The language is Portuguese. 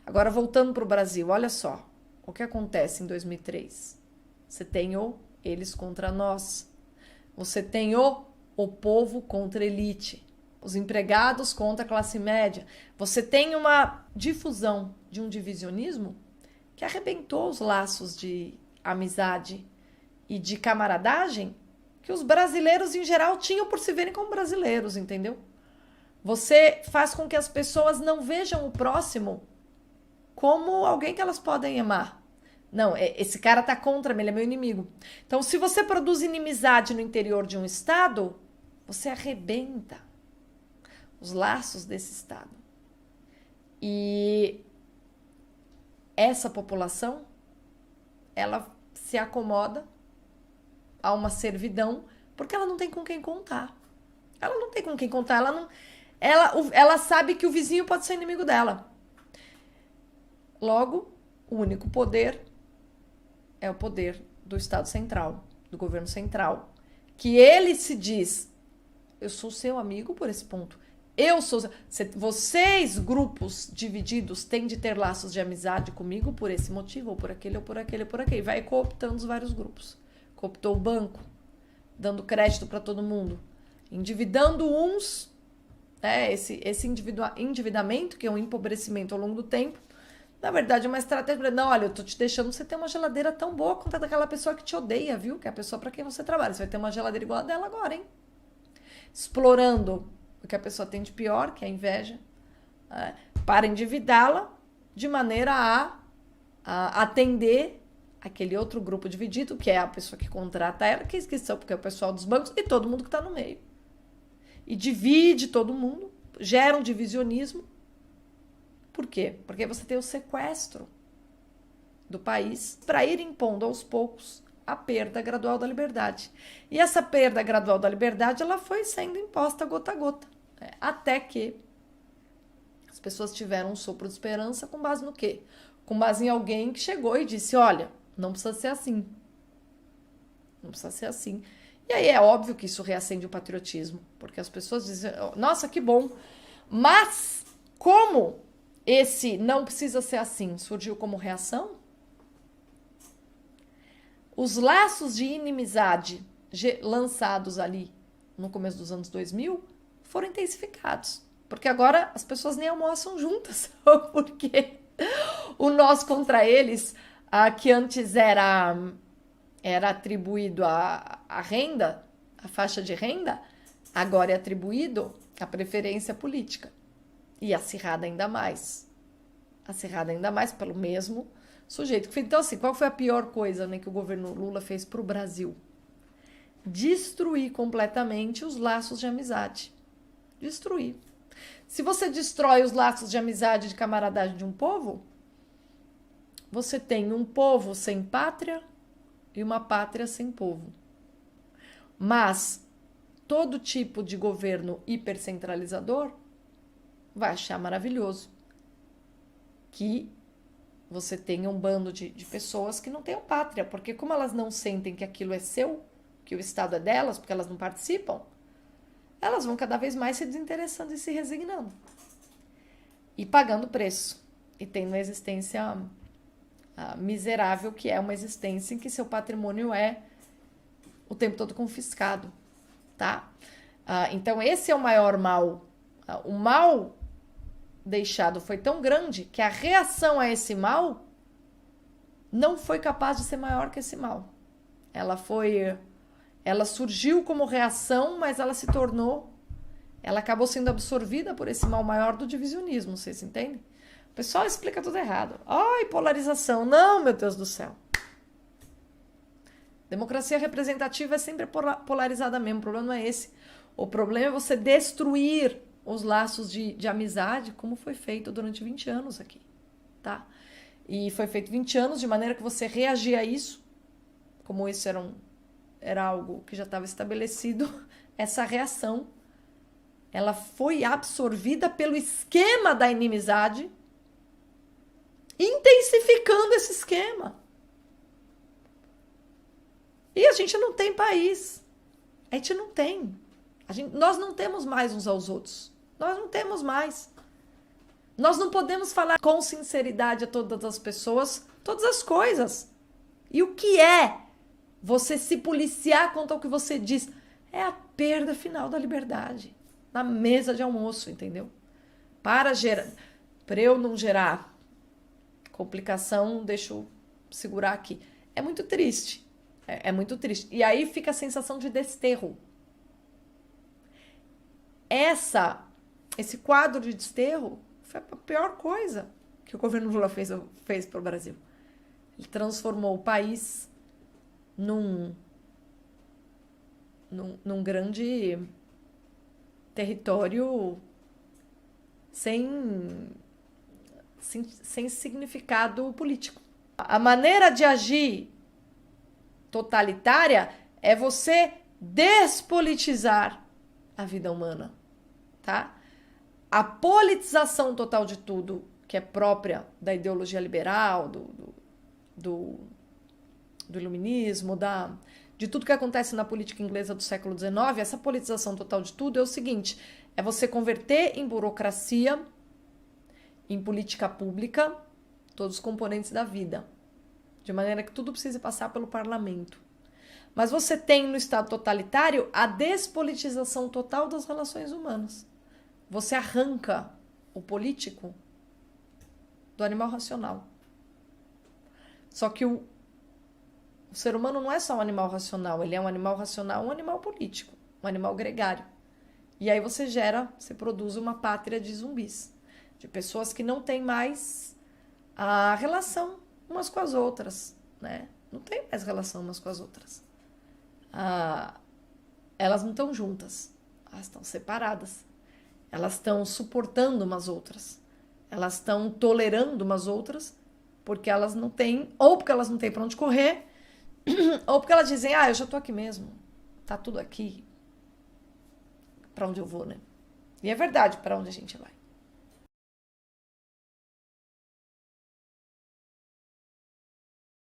Agora, voltando para o Brasil, olha só o que acontece em 2003. Você tem o eles contra nós. Você tem o povo contra a elite. Os empregados contra a classe média. Você tem uma difusão de um divisionismo que arrebentou os laços de amizade e de camaradagem que os brasileiros em geral tinham por se verem como brasileiros, entendeu? Você faz com que as pessoas não vejam o próximo como alguém que elas podem amar. Não, esse cara tá contra mim, ele é meu inimigo. Então, se você produz inimizade no interior de um estado, você arrebenta os laços desse estado. E essa população, ela se acomoda a uma servidão porque ela não tem com quem contar. Ela não tem com quem contar, ela sabe que o vizinho pode ser inimigo dela. Logo, o único poder é o poder do Estado Central, do governo central, que ele se diz, eu sou seu amigo por esse ponto, eu sou... Vocês, grupos divididos, têm de ter laços de amizade comigo por esse motivo, ou por aquele, ou por aquele, ou por aquele. Vai cooptando os vários grupos. Cooptou o banco, dando crédito para todo mundo, endividando uns, né, esse endividamento, que é um empobrecimento ao longo do tempo, na verdade, é uma estratégia. Não, olha, eu tô te deixando você ter uma geladeira tão boa quanto a daquela pessoa que te odeia, viu? Que é a pessoa para quem você trabalha. Você vai ter uma geladeira igual a dela agora, hein? Explorando o que a pessoa tem de pior, que é a inveja, para endividá-la de maneira a atender aquele outro grupo dividido, que é a pessoa que contrata ela, que são, porque é o pessoal dos bancos e todo mundo que está no meio. E divide todo mundo, gera um divisionismo. Por quê? Porque você tem o sequestro do país para ir impondo aos poucos a perda gradual da liberdade. E essa perda gradual da liberdade, ela foi sendo imposta gota a gota, até que as pessoas tiveram um sopro de esperança com base no quê? Com base em alguém que chegou e disse, olha, não precisa ser assim. Não precisa ser assim. E aí é óbvio que isso reacende o patriotismo, porque as pessoas dizem, nossa, que bom. Mas como esse não precisa ser assim surgiu como reação, os laços de inimizade lançados ali no começo dos anos 2000 foram intensificados. Porque agora as pessoas nem almoçam juntas, porque o nós contra eles, que antes era atribuído a renda, a faixa de renda, agora é atribuído a preferência política. E acirrada ainda mais. Acirrada ainda mais pelo mesmo sujeito. Então, assim, qual foi a pior coisa, né, que o governo Lula fez para o Brasil? Destruir completamente os laços de amizade. Destruir. Se você destrói os laços de amizade e de camaradagem de um povo, você tem um povo sem pátria e uma pátria sem povo. Mas todo tipo de governo hipercentralizador vai achar maravilhoso que você tenha um bando de pessoas que não tenham pátria, porque como elas não sentem que aquilo é seu, que o Estado é delas, porque elas não participam, elas vão cada vez mais se desinteressando e se resignando. E pagando preço. E tendo uma existência miserável, que é uma existência em que seu patrimônio é o tempo todo confiscado, tá? Então esse é o maior mal. O mal deixado foi tão grande que a reação a esse mal não foi capaz de ser maior que esse mal. Ela surgiu como reação, mas ela acabou sendo absorvida por esse mal maior do divisionismo, vocês entendem? O pessoal explica tudo errado. Ai, polarização. Não, meu Deus do céu. Democracia representativa é sempre polarizada mesmo, o problema não é esse. O problema é você destruir os laços de amizade, como foi feito durante 20 anos aqui, tá? E foi feito 20 anos de maneira que você reagia a isso, como isso era algo que já estava estabelecido, essa reação, ela foi absorvida pelo esquema da inimizade, intensificando esse esquema. E a gente não tem país. A gente não tem. Nós não temos mais uns aos outros. Nós não temos mais. Nós não podemos falar com sinceridade a todas as pessoas, todas as coisas. E o que é você se policiar quanto ao que você diz? É a perda final da liberdade. Na mesa de almoço, entendeu? Para eu não gerar complicação, deixa eu segurar aqui. É muito triste. É muito triste. E aí fica a sensação de desterro. Esse quadro de desterro foi a pior coisa que o governo Lula fez para o Brasil. Ele transformou o país num grande território sem significado político. A maneira de agir totalitária é você despolitizar a vida humana, tá? A politização total de tudo, que é própria da ideologia liberal, do iluminismo, de tudo que acontece na política inglesa do século XIX, essa politização total de tudo é o seguinte, é você converter em burocracia, em política pública, todos os componentes da vida, de maneira que tudo precise passar pelo parlamento. Mas você tem no Estado totalitário a despolitização total das relações humanas. Você arranca o político do animal racional. Só que o ser humano não é só um animal racional, ele é um animal racional, um animal político, um animal gregário. E aí você produz uma pátria de zumbis, de pessoas que não têm mais a relação umas com as outras, né? Não tem mais relação umas com as outras. Elas não estão juntas, elas estão separadas. Elas estão suportando umas outras. Elas estão tolerando umas outras porque elas não têm, ou porque elas não têm para onde correr, ou porque elas dizem, eu já tô aqui mesmo, tá tudo aqui, para onde eu vou, né? E é verdade, para onde a gente vai.